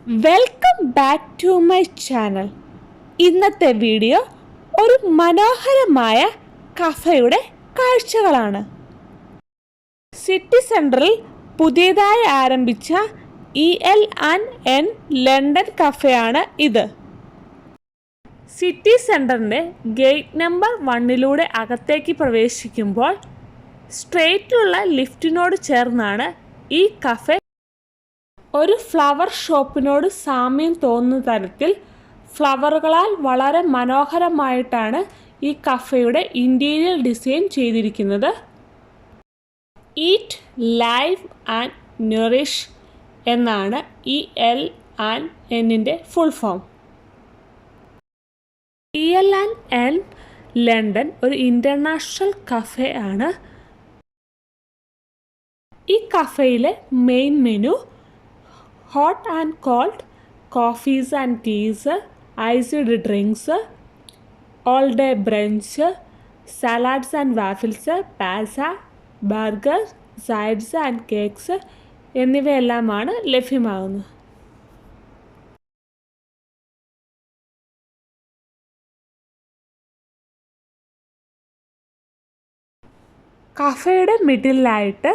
Welcome back to my channel. ഇന്നത്തെ video ഒരു മനോഹരമായ കഫയുടെ കാഴ്ചകളാണ്. സിറ്റി സെൻറ്ററിൽ പുതിയതായി ആരംഭിച്ച EL&N ലണ്ടൻ കഫയാണ് ഇത്. സിറ്റി സെൻറ്ററിൻ്റെ ഗേറ്റ് നമ്പർ 1 അകത്തേക്ക് പ്രവേശിക്കുമ്പോൾ സ്ട്രെയിറ്റുള്ള ലിഫ്റ്റിനോട് ചേർന്നാണ് ഈ കഫെ. ഒരു ഫ്ലവർ ഷോപ്പിനോട് സാമ്യം തോന്നുന്ന തരത്തിൽ ഫ്ലവറുകളാൽ വളരെ മനോഹരമായിട്ടാണ് ഈ കഫയുടെ ഇൻറ്റീരിയർ ഡിസൈൻ ചെയ്തിരിക്കുന്നത്. ഈറ്റ്, ലൈവ് ആൻഡ് നറിഷ് എന്നാണ് EL&Nൻ്റെ ഫുൾ ഫോം. EL&N ലണ്ടൻ ഒരു ഇൻ്റർനാഷണൽ കഫേ ആണ്. ഈ കഫേയിലെ main menu hot and cold coffees and teas, iced drinks, all day brunch, salads and waffles, pasta, burger, sides and cakes എന്നിവയെല്ലാമാണ് ലഭ്യമാകുന്നത്. കഫേയുടെ മിഡിലായിട്ട്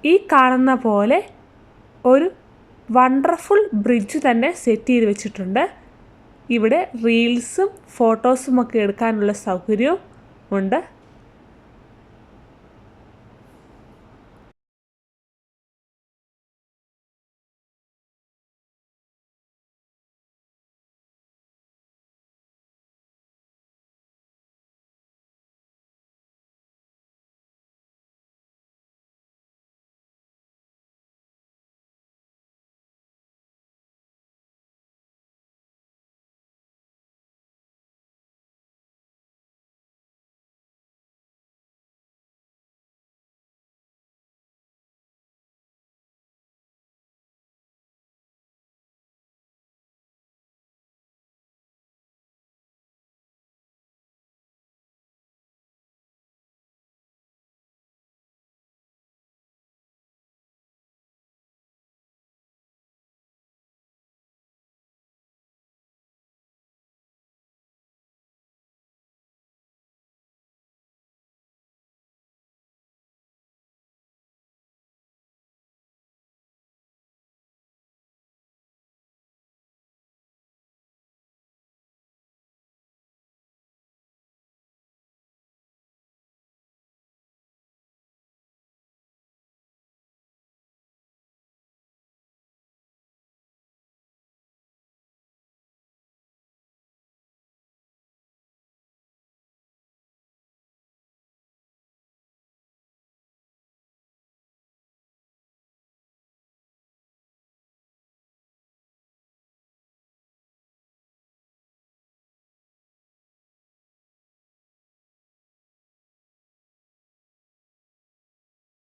ഈ കാണുന്ന പോലെ ഒരു വണ്ടർഫുൾ ബ്രിഡ്ജ് തന്നെ സെറ്റ് ചെയ്ത് വെച്ചിട്ടുണ്ട്. ഇവിടെ റീൽസും ഫോട്ടോസും ഒക്കെ എടുക്കാനുള്ള സൗകര്യവും ഉണ്ട്.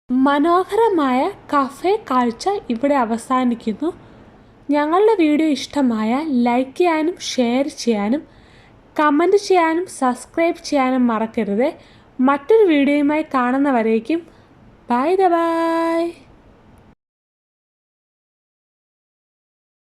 മനോഹരമായ കഫേ കാഴ്ച ഇവിടെ അവസാനിക്കുന്നു. ഞങ്ങളുടെ വീഡിയോ ഇഷ്ടമായാൽ ലൈക്ക് ചെയ്യാനും ഷെയർ ചെയ്യാനും കമൻറ്റ് ചെയ്യാനും സബ്സ്ക്രൈബ് ചെയ്യാനും മറക്കരുത്. മറ്റൊരു വീഡിയോയുമായി കാണുന്നവരേക്കും ബൈ.